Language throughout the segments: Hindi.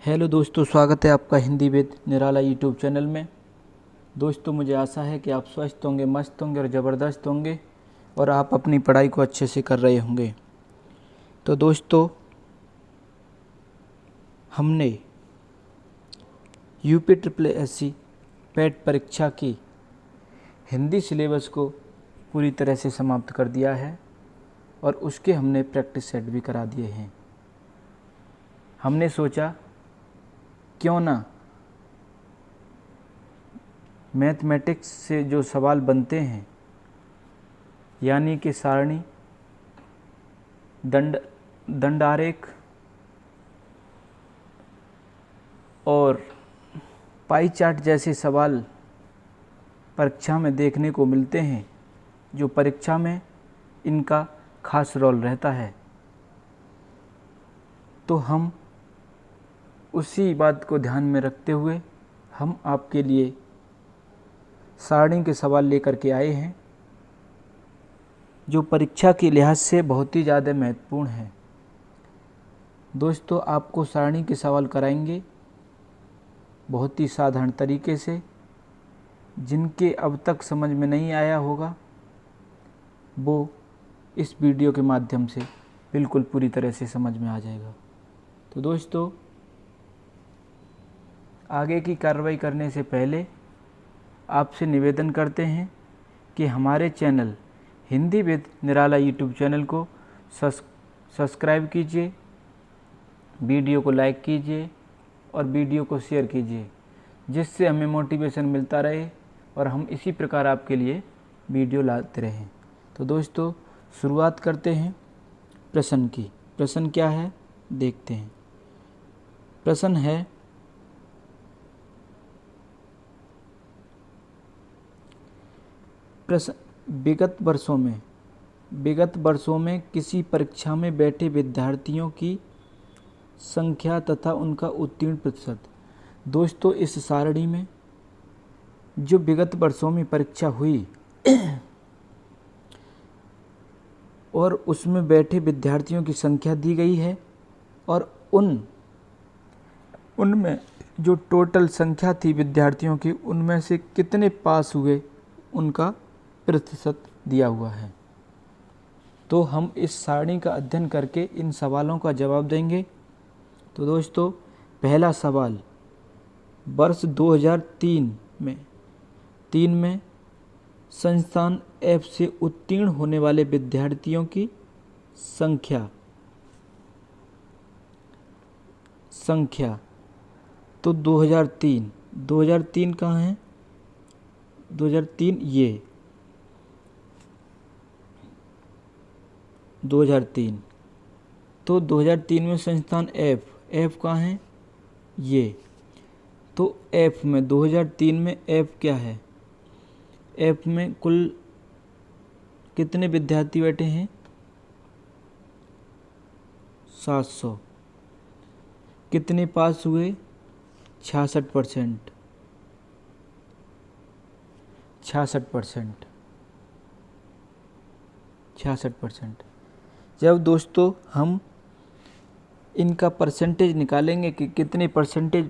हेलो दोस्तों, स्वागत है आपका Hindi with Nirala YouTube channel में। दोस्तों, मुझे आशा है कि आप स्वस्थ होंगे, मस्त होंगे और ज़बरदस्त होंगे और आप अपनी पढ़ाई को अच्छे से कर रहे होंगे। तो दोस्तों, हमने यूपी ट्रिपल एससी पेट परीक्षा की हिंदी सिलेबस को पूरी तरह से समाप्त कर दिया है और उसके हमने प्रैक्टिस सेट भी करा दिए हैं। हमने सोचा क्यों ना मैथमेटिक्स से जो सवाल बनते हैं, यानी कि सारणी, दंडारेख और पाई चार्ट जैसे सवाल परीक्षा में देखने को मिलते हैं, जो परीक्षा में इनका खास रोल रहता है, तो हम उसी बात को ध्यान में रखते हुए हम आपके लिए सारणी के सवाल लेकर के आए हैं, जो परीक्षा के लिहाज से बहुत ही ज़्यादा महत्वपूर्ण है। दोस्तों, आपको सारणी के सवाल कराएंगे बहुत ही साधारण तरीके से, जिनके अब तक समझ में नहीं आया होगा वो इस वीडियो के माध्यम से बिल्कुल पूरी तरह से समझ में आ जाएगा। तो दोस्तों, आगे की कार्रवाई करने से पहले आपसे निवेदन करते हैं कि हमारे channel Hindi with Nirala YouTube channel को सब्सक्राइब कीजिए, वीडियो को लाइक कीजिए और वीडियो को शेयर कीजिए, जिससे हमें मोटिवेशन मिलता रहे और हम इसी प्रकार आपके लिए वीडियो लाते रहें। तो दोस्तों, शुरुआत करते हैं प्रश्न की। प्रश्न क्या है देखते हैं। प्रश्न है, विगत वर्षों में किसी परीक्षा में बैठे विद्यार्थियों की संख्या तथा उनका उत्तीर्ण प्रतिशत। दोस्तों, इस सारणी में जो विगत वर्षों में परीक्षा हुई और उसमें बैठे विद्यार्थियों की संख्या दी गई है और उनमें जो टोटल संख्या थी विद्यार्थियों की, उनमें से कितने पास हुए उनका प्रतिशत दिया हुआ है। तो हम इस सारणी का अध्ययन करके इन सवालों का जवाब देंगे। तो दोस्तों, पहला सवाल, वर्ष 2003 में संस्थान एफ से उत्तीर्ण होने वाले विद्यार्थियों की संख्या तो 2003 कहाँ है? 2003 ये 2003, तो 2003 में संस्थान एफ कहाँ है? ये, तो एफ में 2003 में एफ क्या है? एफ में कुल कितने विद्यार्थी बैठे हैं? 700। कितने पास हुए? 66%। 66%। जब दोस्तों हम इनका परसेंटेज निकालेंगे कि कितने परसेंटेज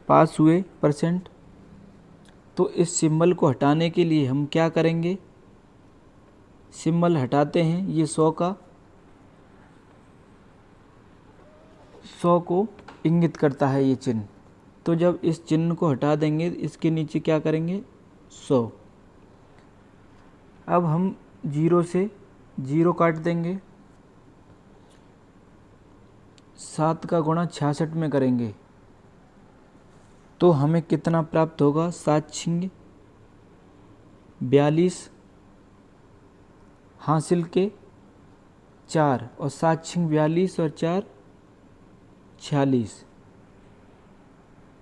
पास हुए परसेंट, तो इस सिंबल को हटाने के लिए हम क्या करेंगे? सिंबल हटाते हैं, ये 100 को इंगित करता है ये चिन्ह। तो जब इस चिन्ह को हटा देंगे, इसके नीचे क्या करेंगे? 100। अब हम 0 से 0 काट देंगे, 7 का गुणा 66 में करेंगे तो हमें कितना प्राप्त होगा? 7 छिंग 42 हासिल के 4 और 7 छिंग 42 और 4 46।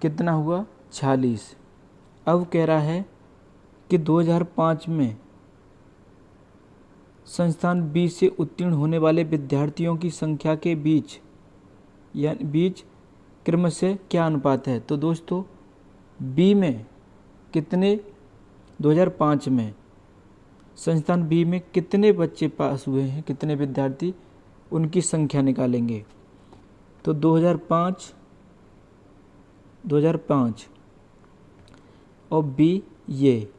कितना हुआ? 46। अब कह रहा है कि 2005 में संस्थान बी से उत्तीर्ण होने वाले विद्यार्थियों की संख्या के बीच क्रमशः क्या अनुपात है? तो दोस्तों, बी में कितने 2005 में संस्थान बी में कितने बच्चे पास हुए हैं, कितने विद्यार्थी, उनकी संख्या निकालेंगे। तो 2005 और बी ये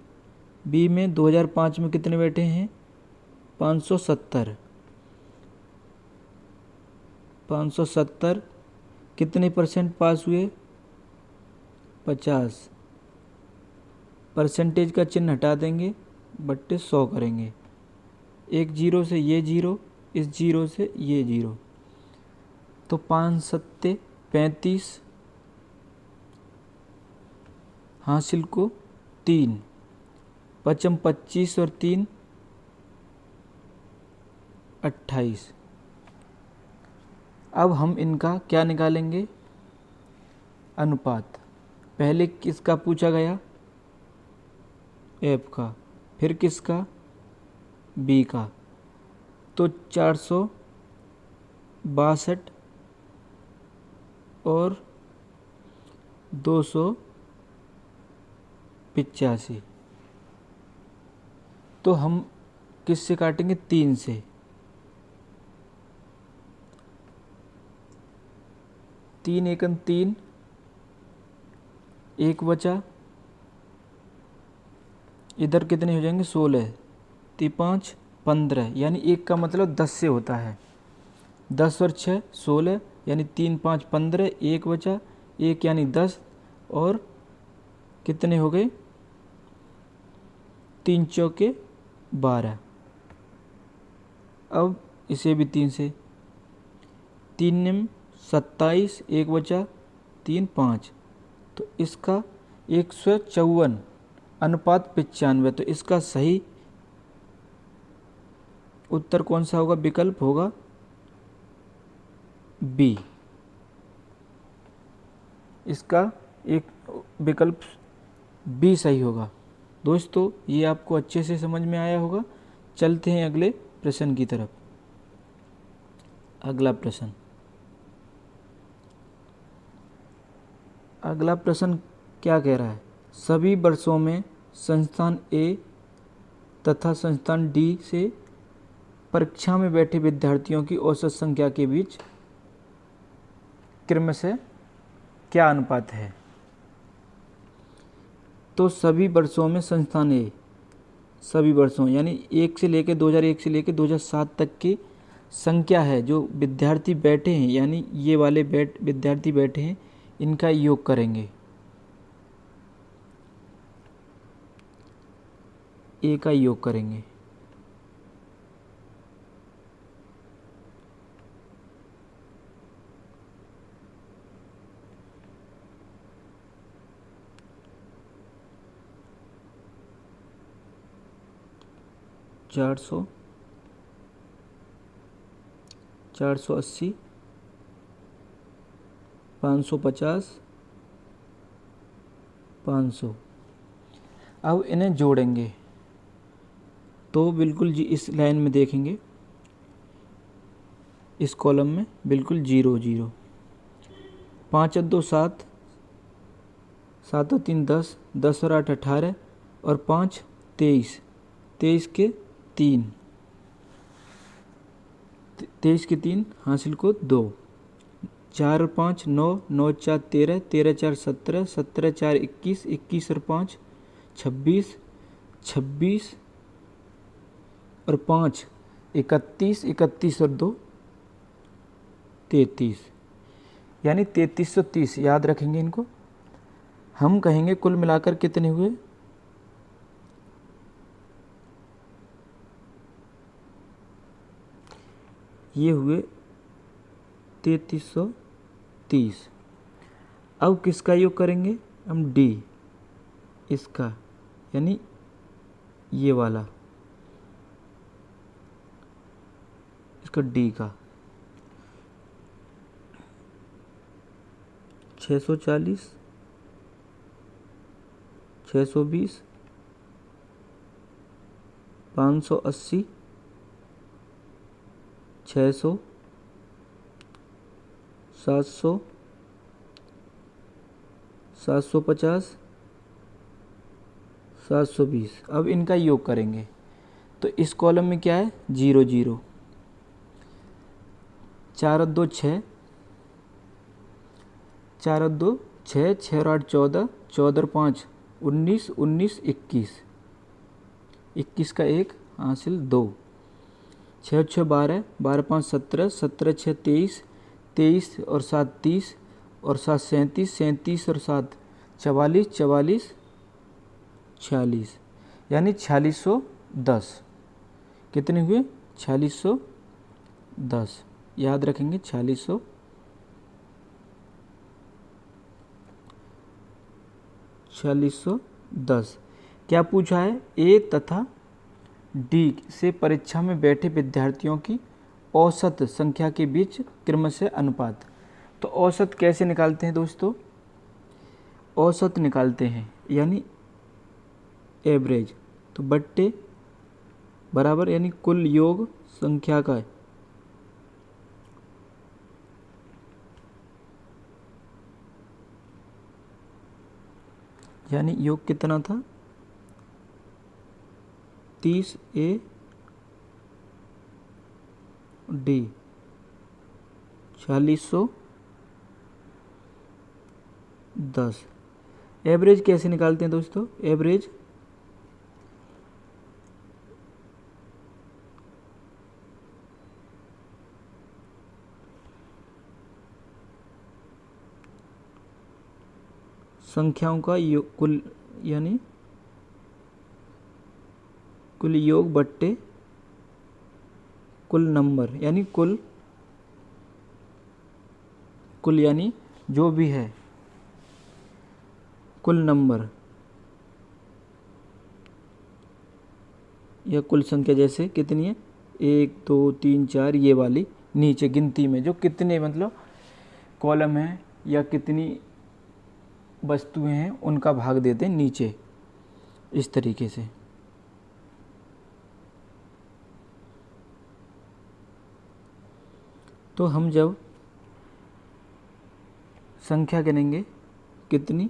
बी में 2005 में कितने बैठे हैं 570 कितने परसेंट पास हुए 50 परसेंटेज का चिन्ह हटा देंगे बट्टे 100 करेंगे। एक जीरो से ये जीरो, इस जीरो से ये जीरो, तो 5 सत्ते 35 हासिल को 3 पचम 25 और 3 28। अब हम इनका क्या निकालेंगे अनुपात। पहले किसका पूछा गया एफ का, फिर किसका बी का, तो 462 और 285। तो हम किससे काटेंगे 3 से, 3 एकम 3, एक बचा, इधर कितने हो जाएंगे 16, 3 5 15, यानी एक का मतलब 10 से होता है। 10 और 6 16, यानी 3 5 15, एक बचा, एक यानी 10 और कितने हो गए 3 चौके 12। अब इसे भी 3 से, 3 निम 27, एक बचा 3 5, तो इसका 154 अनुपात 95। तो इसका सही उत्तर कौन सा होगा, विकल्प होगा बी। इसका एक विकल्प बी सही होगा। दोस्तों ये आपको अच्छे से समझ में आया होगा। चलते हैं अगले प्रश्न की तरफ। अगला प्रश्न क्या कह रहा है, सभी वर्षों में संस्थान ए तथा संस्थान डी से परीक्षा में बैठे विद्यार्थियों की औसत संख्या के बीच क्रमशः क्या अनुपात है। तो सभी वर्षों में संस्थान ए, सभी वर्षों यानी 1 से लेकर 2001 से लेकर 2007 तक की संख्या है जो विद्यार्थी बैठे हैं, यानी ये वाले विद्यार्थी बैठे हैं, इनका योग करेंगे। ए का योग करेंगे। चार सौ 480 550 500। अब इन्हें जोड़ेंगे तो बिल्कुल जी इस लाइन में देखेंगे, इस कॉलम में बिल्कुल 0 0, 5 और 2 7, 7 और 3 10, 10 और 8 18 और 5 23, 23 के 3, 23 के 3 हासिल को 2, 4 और 5 9, 9 4 13, 13 4 17, 17 4 21, 21 और 5 26, 26 और 5 31, 31 और 2 33, यानी 3330। याद रखेंगे इनको। हम कहेंगे कुल मिलाकर कितने हुए, ये हुए 3330। अब किसका योग करेंगे हम, डी, इसका यानी ये वाला, इसका डी का 640, 620, 580, 600, 700, 750, 720। अब इनका योग करेंगे तो इस कॉलम में क्या है 0 0, 4 और 2 6, 4 और 2 6, 6 और 8 14, 14 और 5 19, 19 21, 21 का 1 हासिल 2, 6 और 6 12, 12 5 17, 17 6 23, 23 और 7 30 और 7 37, 37 और 7 44, 44 46, यानी 4610। कितने हुए? 4610। याद रखेंगे 4610। क्या पूछा है? ए तथा डी से परीक्षा में बैठे विद्यार्थियों की औसत संख्या के बीच क्रमशः अनुपात। तो औसत कैसे निकालते हैं दोस्तों? औसत निकालते हैं यानी एवरेज, तो बट्टे बराबर यानी कुल योग संख्या का है, यानी योग कितना था? 30 ए डी 4610। एवरेज कैसे निकालते हैं दोस्तों? एवरेज संख्याओं का योग कुल, यानी कुल योग बट्टे कुल नंबर, यानी कुल यानी जो भी है कुल नंबर या कुल संख्या, जैसे कितनी है 1 2 3 4, ये वाली नीचे गिनती में जो कितने मतलब कॉलम हैं या कितनी वस्तुएं हैं उनका भाग देते हैं नीचे, इस तरीके से। तो हम जब संख्या गिनेंगे कितनी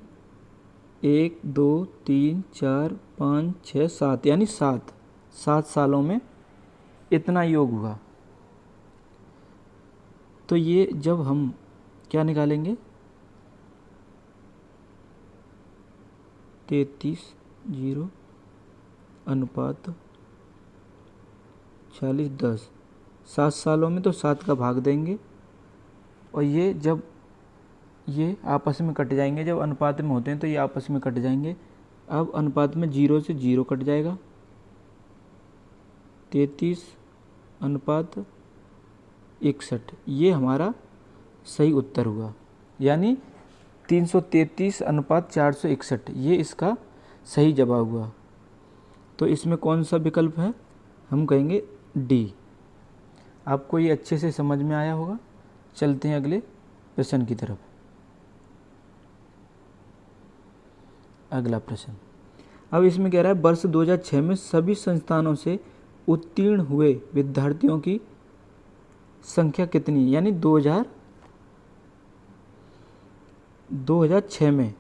1 2 3 4 5 6 7, यानी 7 सालों में इतना योग हुआ। तो ये जब हम क्या निकालेंगे 33:0 अनुपात 46:10, 7 सालों में तो 7 का भाग देंगे, और ये जब ये आपस में कट जाएंगे, जब अनुपात में होते हैं तो ये आपस में कट जाएंगे। अब अनुपात में 0 से 0 कट जाएगा, 33 अनुपात 61, ये हमारा सही उत्तर हुआ, यानी 333 अनुपात 461, ये इसका सही जवाब हुआ। तो इसमें कौन सा विकल्प है? हम कहेंगे डी। आपको ये अच्छे से समझ में आया होगा। चलते हैं अगले प्रश्न की तरफ। अगला प्रश्न, अब इसमें कह रहा है वर्ष 2006 में सभी संस्थानों से उत्तीर्ण हुए विद्यार्थियों की संख्या कितनी, यानी 2006 में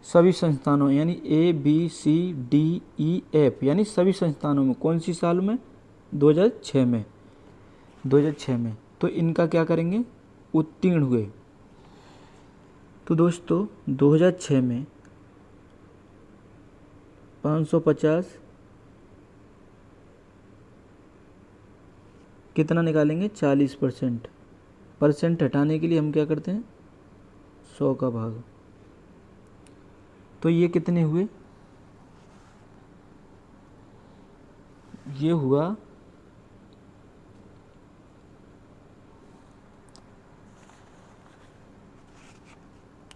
सभी संस्थानों, यानी A B C D E F, यानी सभी संस्थानों में कौन सी साल में? 2006 में। 2006 में तो इनका क्या करेंगे? उत्तीर्ण हुए। तो दोस्तों 2006 में 550 कितना निकालेंगे? 40%। परसेंट हटाने के लिए हम क्या करते हैं? 100 का भाग। तो ये कितने हुए? ये हुआ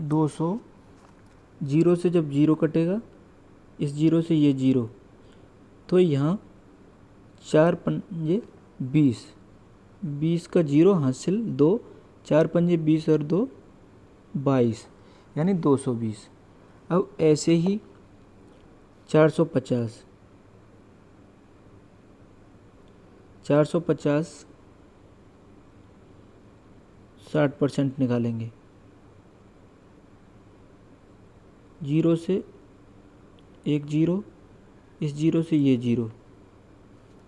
200। 0 से जब 0 कटेगा, इस 0 से ये 0, तो यहाँ 4 पंजे 20, 20 का 0 हासिल 2, 4 पंजे 20 और 2 22, यानी 220। अब ऐसे ही 450 60% निकालेंगे, 0 से एक 0, इस 0 से ये 0,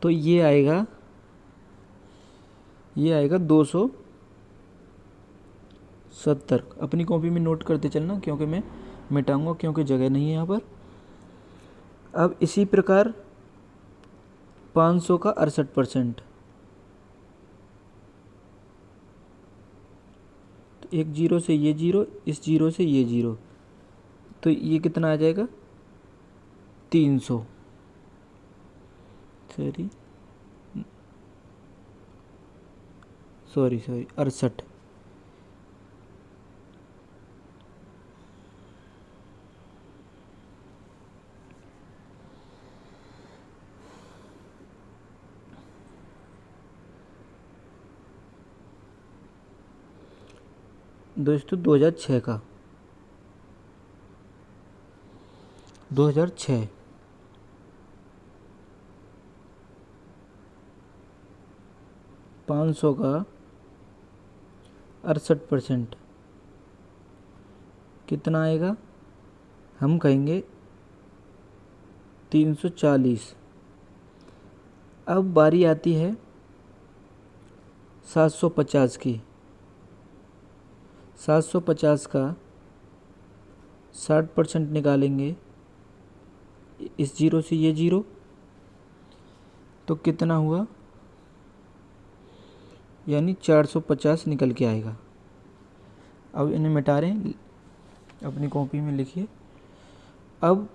तो ये आएगा 200 70। अपनी कॉपी में नोट करते चलना, क्योंकि मैं मिटाऊंगा, क्योंकि जगह नहीं है यहाँ पर। अब इसी प्रकार 500 का 68%, तो एक जीरो से ये जीरो, इस जीरो से ये जीरो, तो ये कितना आ जाएगा 300, सॉरी 68। दोस्तों 2006 का, 2006 500 का 68% कितना आएगा, हम कहेंगे 340। अब बारी आती है 750 की। 750 का 60% निकालेंगे, इस जीरो से ये जीरो, तो कितना हुआ, यानी 450 निकल के आएगा। अब इन्हें मिटा रहे हैं, अपनी कॉपी में लिखिए। अब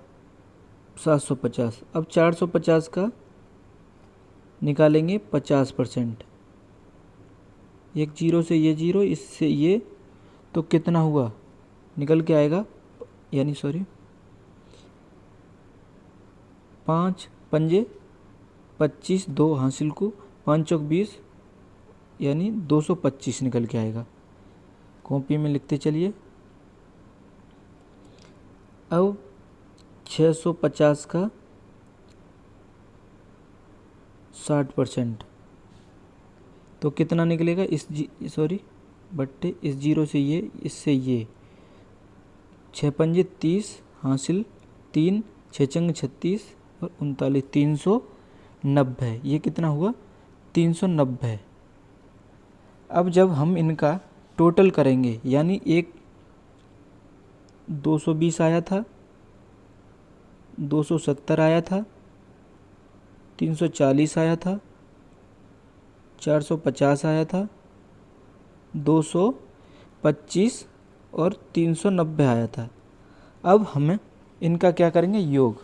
750, अब 450 का निकालेंगे 50%, एक जीरो से ये जीरो, इससे ये, तो कितना हुआ, निकल के आएगा, यानी 5 पंजे 25, 2 हासिल को, 5 चौक 20, यानी 225 निकल के आएगा। कॉपी में लिखते चलिए। अब 650 का 60%, तो कितना निकलेगा, बट्टे इस जीरो से ये, इससे ये, 6 पंजे 30 हासिल 3, 6 चंग 36 और 39, 390। ये कितना हुआ, 390। अब जब हम इनका टोटल करेंगे, यानी एक 220 आया था, 270 आया था, 340 आया था, 450 आया था, 225 और 390 आया था। अब हमें इनका क्या करेंगे, योग,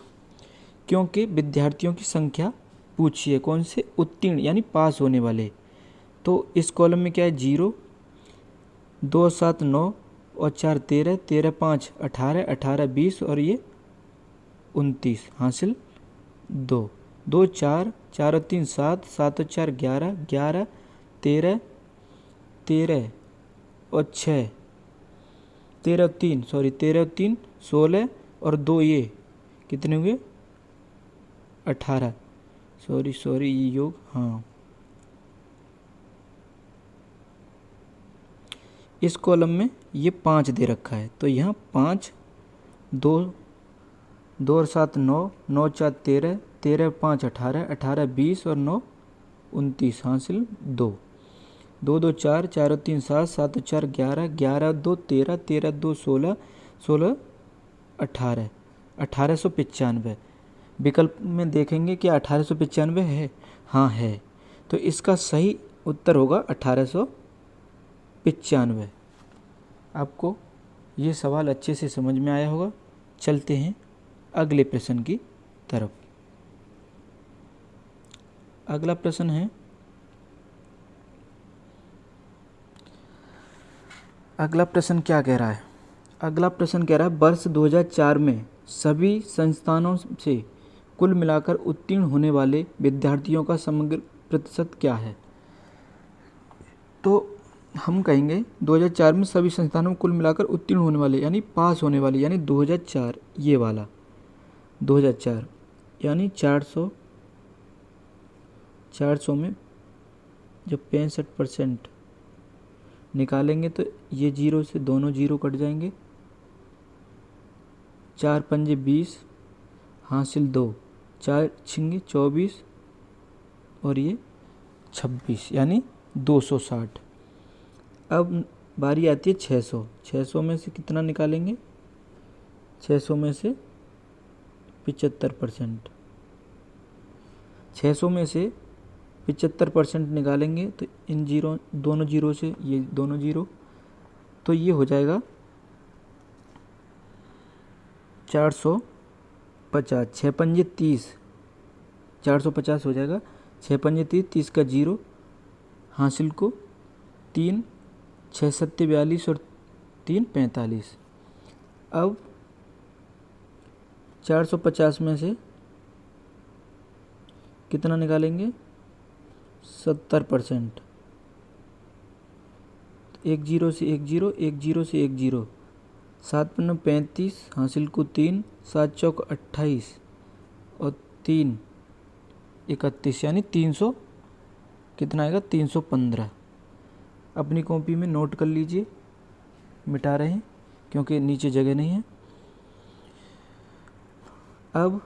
क्योंकि विद्यार्थियों की संख्या पूछिए, कौन से, उत्तीर्ण यानी पास होने वाले। तो इस कॉलम में क्या है, 0, 2 7 9 और 4 13, 13 5 18, 18 20 और ये 29 हासिल 2, 2 4, 4 और 3 7, 7 और 4 11, 11 13, 13 और 6, 13 और 3 16 और 2 ये कितने हुए 18, ये योग, हाँ। इस कॉलम में ये 5 दे रखा है, तो यहाँ 5, 2 2 और 7 9, 9 4 13, 13 5 18, 18 20 और 9 29 हासिल 2, 2 2 4, 4 और 3 7, 7 और 4 11, 11 2 13, 13 2 16, 16 18, 1895। विकल्प में देखेंगे कि 1895 है, हाँ है, तो इसका सही उत्तर होगा 1895। आपको ये सवाल अच्छे से समझ में आया होगा। चलते हैं अगले प्रश्न की तरफ। अगला प्रश्न है, अगला प्रश्न क्या कह रहा है, अगला प्रश्न कह रहा है वर्ष 2004 में सभी संस्थानों से कुल मिलाकर उत्तीर्ण होने वाले विद्यार्थियों का समग्र प्रतिशत क्या है। तो हम कहेंगे 2004 में सभी संस्थानों में कुल मिलाकर उत्तीर्ण होने वाले, यानी पास होने वाले, यानी 2004, ये वाला 2004, यानी 400 में जब 65% निकालेंगे तो ये जीरो से दोनों जीरो कट जाएंगे, 4 पंजे 20 हासिल 2, 4 छिंगे 24 और ये 26, यानी 260। अब बारी आती है 600। 600 में से कितना निकालेंगे? 600 में से 75%। 600 में से 75% निकालेंगे तो इन जीरो, दोनों जीरो से ये दोनों जीरो, तो ये हो जाएगा 450। 6 पंजे 30, 450 हो जाएगा। 6 पंजे 30, 30 का जीरो, हासिल को 3, 6 सत्ते 42 और 3 45। अब 450 में से कितना निकालेंगे? 70%। एक जीरो से एक जीरो, एक जीरो से एक जीरो, 7 पंजे 35, हासिल को 3, 7 चौक 28 और 3 31, यानी 300 कितना आएगा? 315। अपनी कॉपी में नोट कर लीजिए, मिटा रहे हैं क्योंकि नीचे जगह नहीं है। अब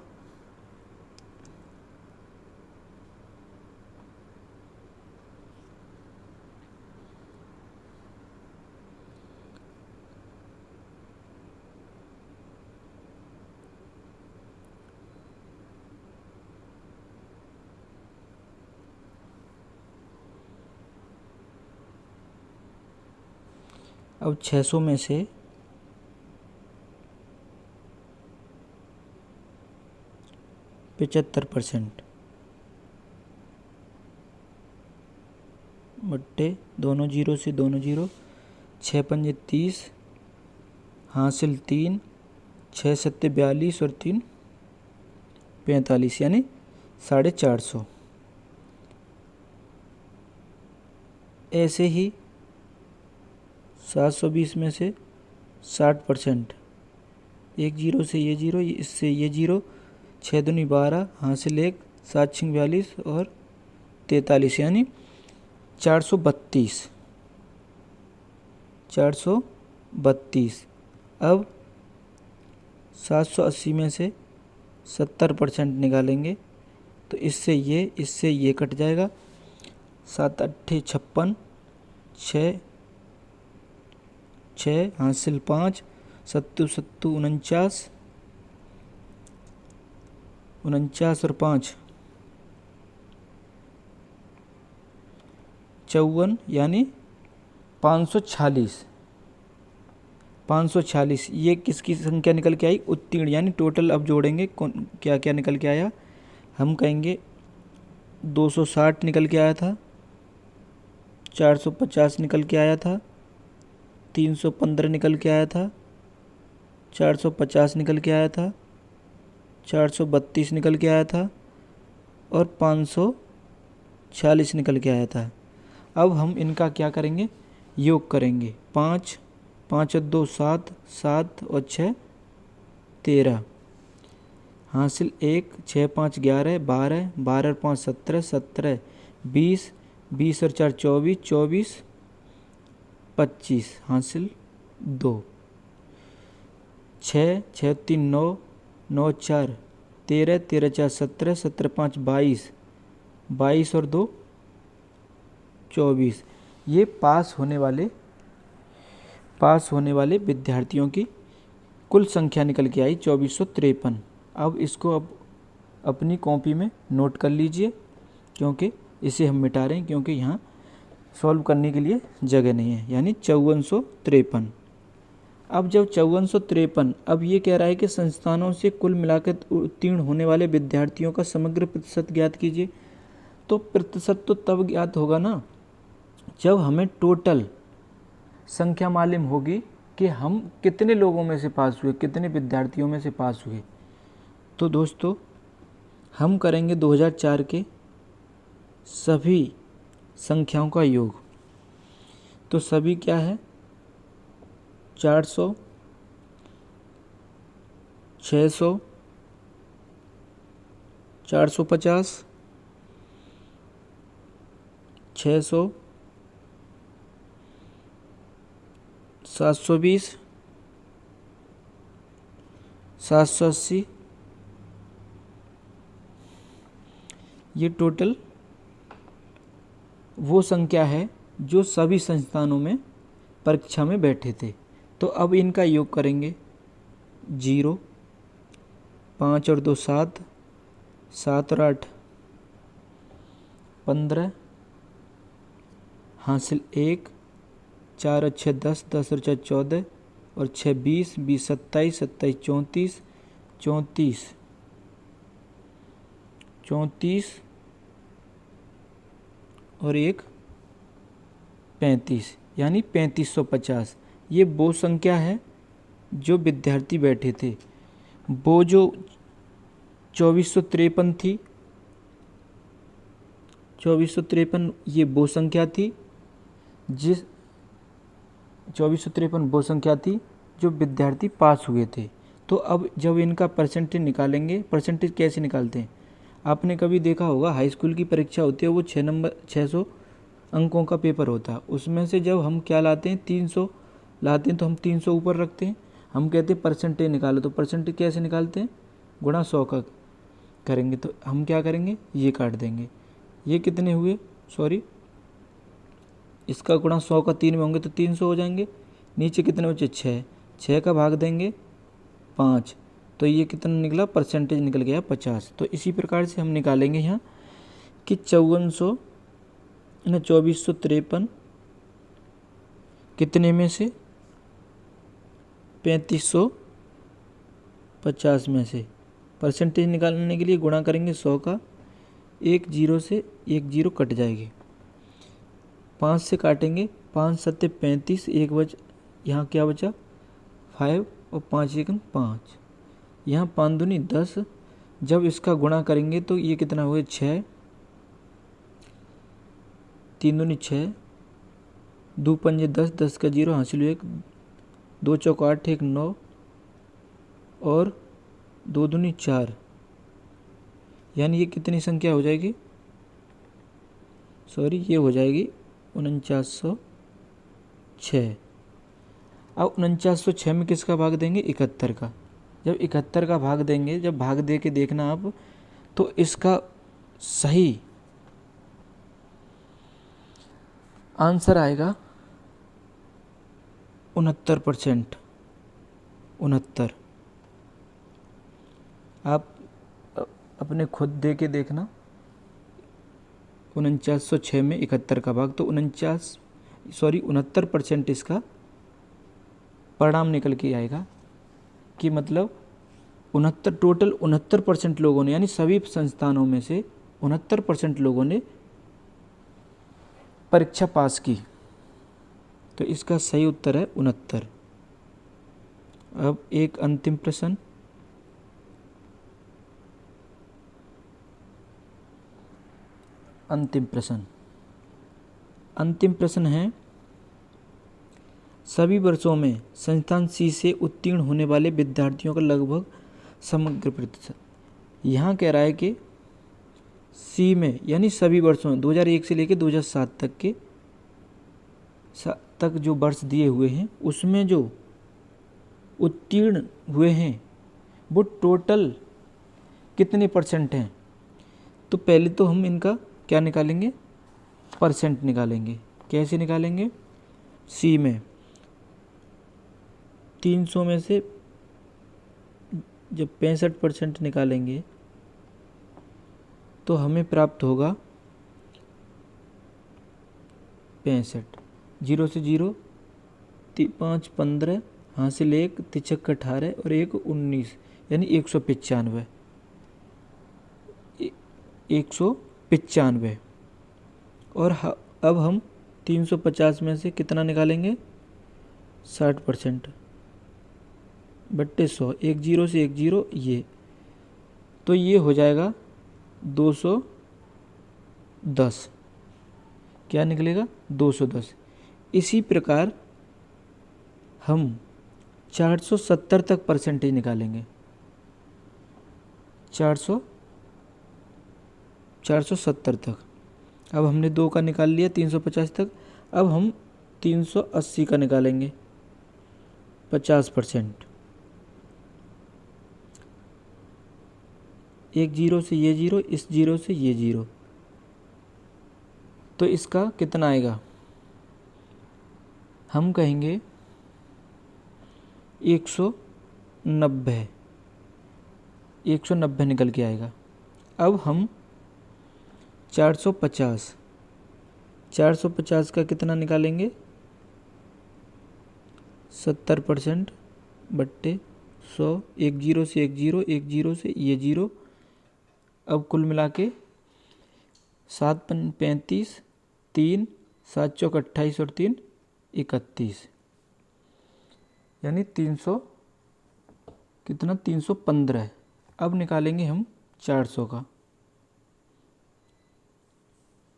अब 600 में से 75% बट्टे दोनों जीरो से दोनों जीरो, 6 पंजे 30, हासिल 3, 6 सत्ते 42 और 3 45, यानी 450। ऐसे ही 720 में से 60%, एक जीरो से ये जीरो, इससे ये जीरो, 6 दूनी 12, हासिल 1, 7 छिंग 42 और 43, यानी 432। 432। अब 780 में से 70% निकालेंगे तो इससे ये कट जाएगा। 7 अट्ठे 56, 6 6 हासिल 5, 7 7 49, 49 और 5 54, यानी 546। 546 ये किसकी संख्या निकल के आई? उत्तीर्ण, यानी टोटल। अब जोड़ेंगे क्या क्या निकल के आया। हम कहेंगे 260 निकल के आया था, 450 निकल के आया था, 315 निकल के आया था, 450 निकल के आया था, 432 निकल के आया था और 546 निकल के आया था। अब हम इनका क्या करेंगे? योग करेंगे। 5 5 और 2 7, 7 और 6 13, हासिल 1, 6 5 11, 12, 12 और 5 17, 17 20, 20 और 4 24, 24 25, हासिल 2, 6 6 3 9, 9 4 13, 13 4 17, 17 5 22, 22 और 2 24। ये पास होने वाले विद्यार्थियों की कुल संख्या निकल के आई 2453। अब इसको अपनी कॉपी में नोट कर लीजिए, क्योंकि इसे हम मिटा रहे हैं क्योंकि यहाँ सॉल्व करने के लिए जगह नहीं है, यानी 5453। अब जब 5453, अब ये कह रहा है कि संस्थानों से कुल मिलाकर उत्तीर्ण होने वाले विद्यार्थियों का समग्र प्रतिशत ज्ञात कीजिए। तो प्रतिशत तो तब ज्ञात होगा ना जब हमें टोटल संख्या मालूम होगी कि हम कितने लोगों में से पास हुए, कितने विद्यार्थियों में से पास हुए। तो दोस्तों हम करेंगे 2004 के सभी संख्याओं का योग। तो सभी क्या है? 400, 600, 450, 600, 720, 780। ये टोटल वो संख्या है जो सभी संस्थानों में परीक्षा में बैठे थे। तो अब इनका योग करेंगे 0, 5 और 2 7, 7 और 8 15, हासिल 1, 4 और 6 10, 10 और 4 14 और 6 20, 20 27, 27 34, 34 34 और 1 35, यानी 3550। ये वो संख्या है जो विद्यार्थी बैठे थे। वो जो 2453 थी, 2453 ये वो संख्या थी जिस 2453 वो संख्या थी जो विद्यार्थी पास हुए थे। तो अब जब इनका परसेंटेज निकालेंगे, परसेंटेज कैसे निकालते हैं? आपने कभी देखा होगा, हाई स्कूल की परीक्षा होती है, वो 600 अंकों का पेपर होता है। उसमें से जब हम क्या लाते हैं, 300 लाते हैं, तो हम 300 ऊपर रखते हैं। हम कहते हैं परसेंटेज निकालो। तो परसेंटेज कैसे निकालते हैं? गुणा 100 का करेंगे। तो हम क्या करेंगे, ये काट देंगे। ये कितने हुए, सॉरी, इसका गुणा 100 का 3 में होंगे तो 300 हो जाएंगे। नीचे कितने बचे, 6, 6 का भाग देंगे 5, तो ये कितना निकला, परसेंटेज निकल गया 50। तो इसी प्रकार से हम निकालेंगे यहाँ कि 2453 कितने में से, 3550 में से। परसेंटेज निकालने के लिए गुणा करेंगे 100 का, 1 0 से 1 0 कट जाएगी, 5 से काटेंगे, 5 7 35, 1 बच, यहाँ क्या बचा 5 और 5 1 5, यहाँ 5 दूनी 10। जब इसका गुणा करेंगे तो ये कितना हुआ, 6, 3 दूनी 6, 2 पंजे 10, 10 का 0 हासिल 1, 2 चौक 8, 1 9 और 2 दूनी 4, यानी ये कितनी संख्या हो जाएगी, सॉरी, ये हो जाएगी 4906। अब 4906 में किसका भाग देंगे, 71 का। जब 71 का भाग देंगे, जब भाग दे के देखना आप, तो इसका सही आंसर आएगा 69%। 69 आप अपने खुद दे के देखना, 4906 में 71 का भाग, तो 69% इसका परिणाम निकल के आएगा कि मतलब 69 टोटल 69% लोगों ने, यानी सभी संस्थानों में से 69% लोगों ने परीक्षा पास की। तो इसका सही उत्तर है 69। अब एक अंतिम प्रश्न, अंतिम प्रश्न है, सभी वर्षों में संस्थान सी से उत्तीर्ण होने वाले विद्यार्थियों का लगभग समग्र प्रतिशत। यहाँ कह रहा है कि सी में, यानी सभी वर्षों में 2001 से लेकर 2007 तक जो वर्ष दिए हुए हैं, उसमें जो उत्तीर्ण हुए हैं वो टोटल कितने परसेंट हैं। तो पहले तो हम इनका क्या निकालेंगे, परसेंट निकालेंगे। कैसे निकालेंगे, सी में 300 में से जब 65% निकालेंगे तो हमें प्राप्त होगा 65। 0 से 0, 5 15, हासिल 1, 3 18 और 1 19, यानी 195। 195। और अब हम 350 में से कितना निकालेंगे, 60% बट्टे 100, 1 0 से 1 0, ये तो ये हो जाएगा 210। क्या निकलेगा, 210। इसी प्रकार हम 470 तक परसेंटेज निकालेंगे। 470 तक। अब हमने 2 का निकाल लिया 350 तक। अब हम 380 का निकालेंगे, 50%। 1 0 से ये 0, इस 0 से ये 0, तो इसका कितना आएगा, हम कहेंगे 190, 190 निकल के आएगा। अब हम 450, 450 का कितना निकालेंगे, 70% बट्टे 100, एक जीरो से एक जीरो, एक जीरो से ये जीरो। अब कुल मिला के 7 35, 3 7 चौक 28 और 3 31, यानी 300 कितना, 315। अब निकालेंगे हम 400 का,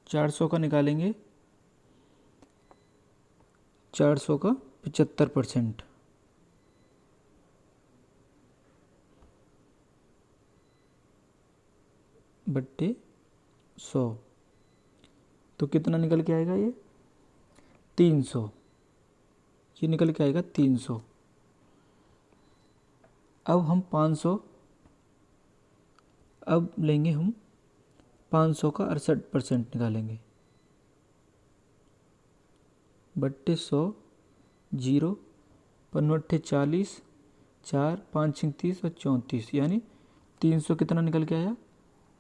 400 का निकालेंगे, 400 का 75% बट्टे 100, तो कितना निकल के आएगा, ये 300, ये निकल के आएगा 300। अब हम 500, अब लेंगे हम 500 का 68% निकालेंगे, बट्टे 100, 0 5 40, 4 5 30 और 34, यानी 300 कितना निकल के आया,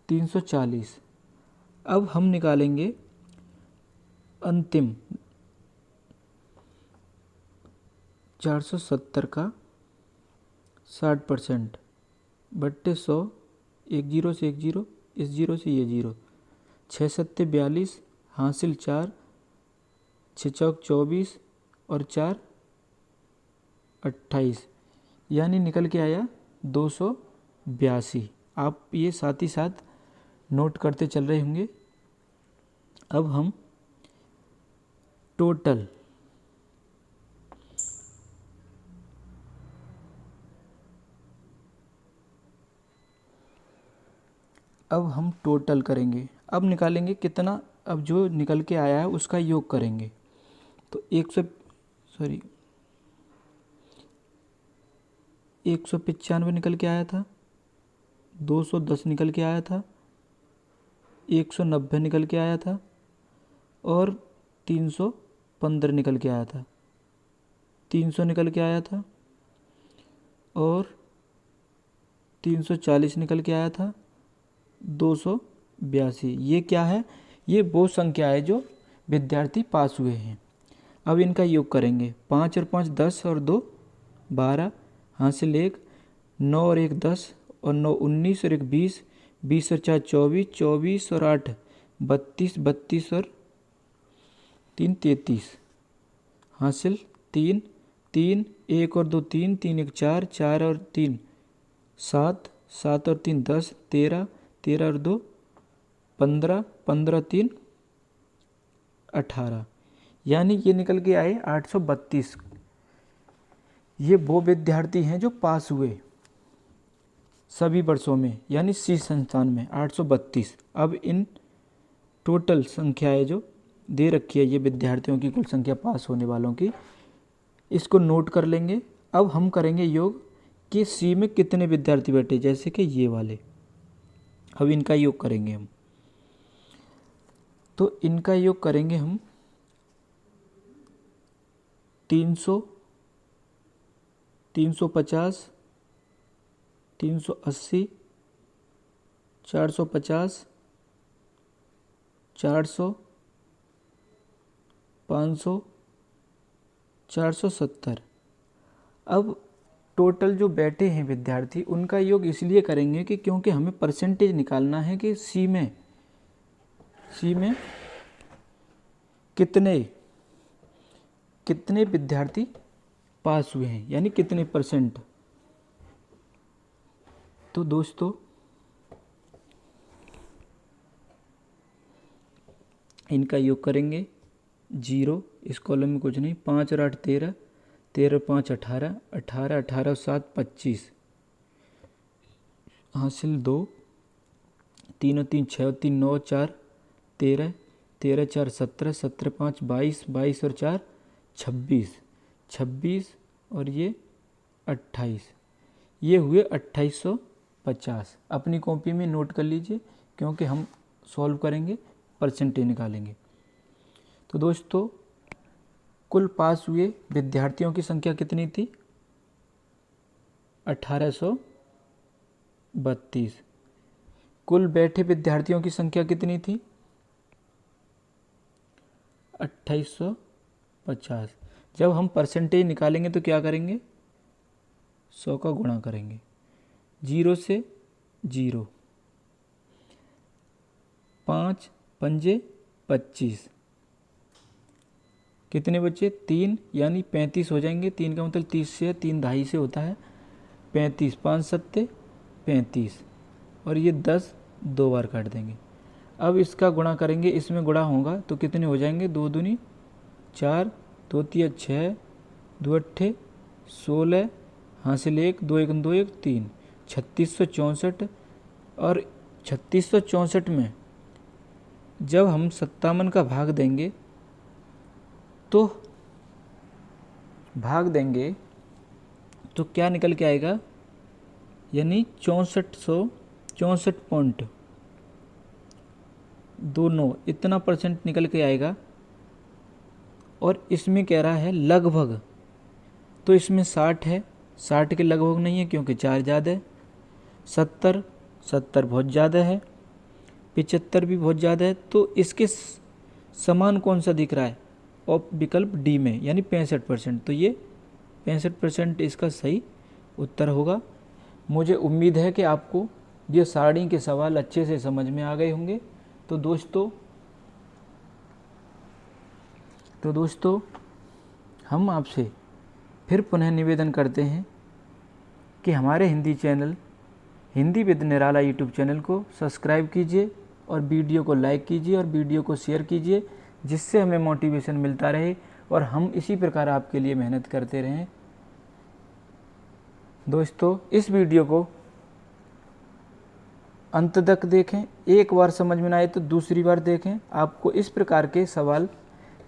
340। अब हम निकालेंगे अंतिम 470 का 60% बट्टे 100, एक जीरो से एक जीरो, इस जीरो से ये जीरो, 6 सत्ते 42, हासिल 4, 6 चौक 24 और 4 28, यानी निकल के आया 282। आप ये साथ ही साथ नोट करते चल रहे होंगे। अब हम टोटल करेंगे। अब निकालेंगे कितना, अब जो निकल के आया है उसका योग करेंगे। तो 195 निकल के आया था, 210 निकल के आया था, 190 निकल के आया था और 315 निकल के आया था, 300 निकल के आया था और 340 निकल के आया था, 282। ये क्या है, ये वो संख्या है जो विद्यार्थी पास हुए हैं। अब इनका योग करेंगे, 5 और 5 10 और 2 12, हासिल 1, 9 और 1 10 और 9 19 और 1 20, 20 और 4 24, 24 और 8 32, 32 और 3 33, हासिल 3 3, 1 और 2 3, 3 1 4, 4 और 3 7, 7 और 3 10, 13, 13 और 2 15, 15 3 18, यानी ये निकल के आए 832। ये वो विद्यार्थी हैं जो पास हुए सभी वर्षों में, यानी सी संस्थान में 832। अब इन टोटल संख्याएं जो दे रखी है, ये विद्यार्थियों की कुल संख्या पास होने वालों की, इसको नोट कर लेंगे। अब हम करेंगे योग कि सी में कितने विद्यार्थी बैठे, जैसे कि ये वाले। अब इनका योग करेंगे हम, तो इनका योग करेंगे हम 300, 350, 380, 450, 400, 500, 470। अब टोटल जो बैठे हैं विद्यार्थी उनका योग इसलिए करेंगे कि क्योंकि हमें परसेंटेज निकालना है कि सी में कितने विद्यार्थी पास हुए हैं, यानी कितने %। तो दोस्तों इनका योग करेंगे 0, इस कॉलम में कुछ नहीं, 5 और 8 13, 13 और 5 18, 18 18 और 7 25, हासिल 2, 3 और 3 6 और 3 9 और 4 13, 13 4 17, 17 5 22, 22 और 4 26, 26 और ये 28, ये हुए 2850। अपनी कॉपी में नोट कर लीजिए, क्योंकि हम सॉल्व करेंगे, परसेंटेज निकालेंगे। तो दोस्तों कुल पास हुए विद्यार्थियों की संख्या कितनी थी? 1832। कुल बैठे विद्यार्थियों की संख्या कितनी थी? 2850। जब हम परसेंटेज निकालेंगे तो क्या करेंगे? 100 का गुणा करेंगे, 0 से 0, 5 पंजे 25, कितने बच्चे? 3, यानी 35 हो जाएंगे। 3 का मतलब 30 से है, 3 ढाई से होता है 35, 5 सत्ते 35, और ये 10 दो बार काट देंगे। अब इसका गुणा करेंगे, इसमें गुणा होगा तो कितने हो जाएंगे? 2 दूनी 4, 2 तिया 6, 2 अट्ठे 16, हासिल 1, 2 1 2 1 3, 3664। और 3664 में जब हम 57 का भाग देंगे तो क्या निकल के आएगा? यानी 6429 इतना परसेंट निकल के आएगा। और इसमें कह रहा है लगभग, तो इसमें 60 है, 60 के लगभग नहीं है क्योंकि 4 ज़्यादा है। 70 बहुत ज़्यादा है, 75 भी बहुत ज़्यादा है। तो इसके समान कौन सा दिख रहा है? और विकल्प डी में, यानी 65%। तो ये 65% इसका सही उत्तर होगा। मुझे उम्मीद है कि आपको ये सारणी के सवाल अच्छे से समझ में आ गए होंगे। तो दोस्तों हम आपसे फिर पुनः निवेदन करते हैं कि हमारे Hindi channel Hindi with Nirala YouTube channel को सब्सक्राइब कीजिए और वीडियो को लाइक कीजिए और वीडियो को शेयर कीजिए, जिससे हमें मोटिवेशन मिलता रहे और हम इसी प्रकार आपके लिए मेहनत करते रहें। दोस्तों इस वीडियो को अंत तक देखें, एक बार समझ में ना आए तो दूसरी बार देखें, आपको इस प्रकार के सवाल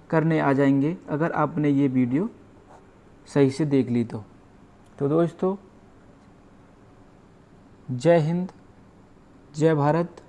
करने आ जाएंगे अगर आपने ये वीडियो सही से देख ली तो दोस्तों जय हिंद, जय भारत।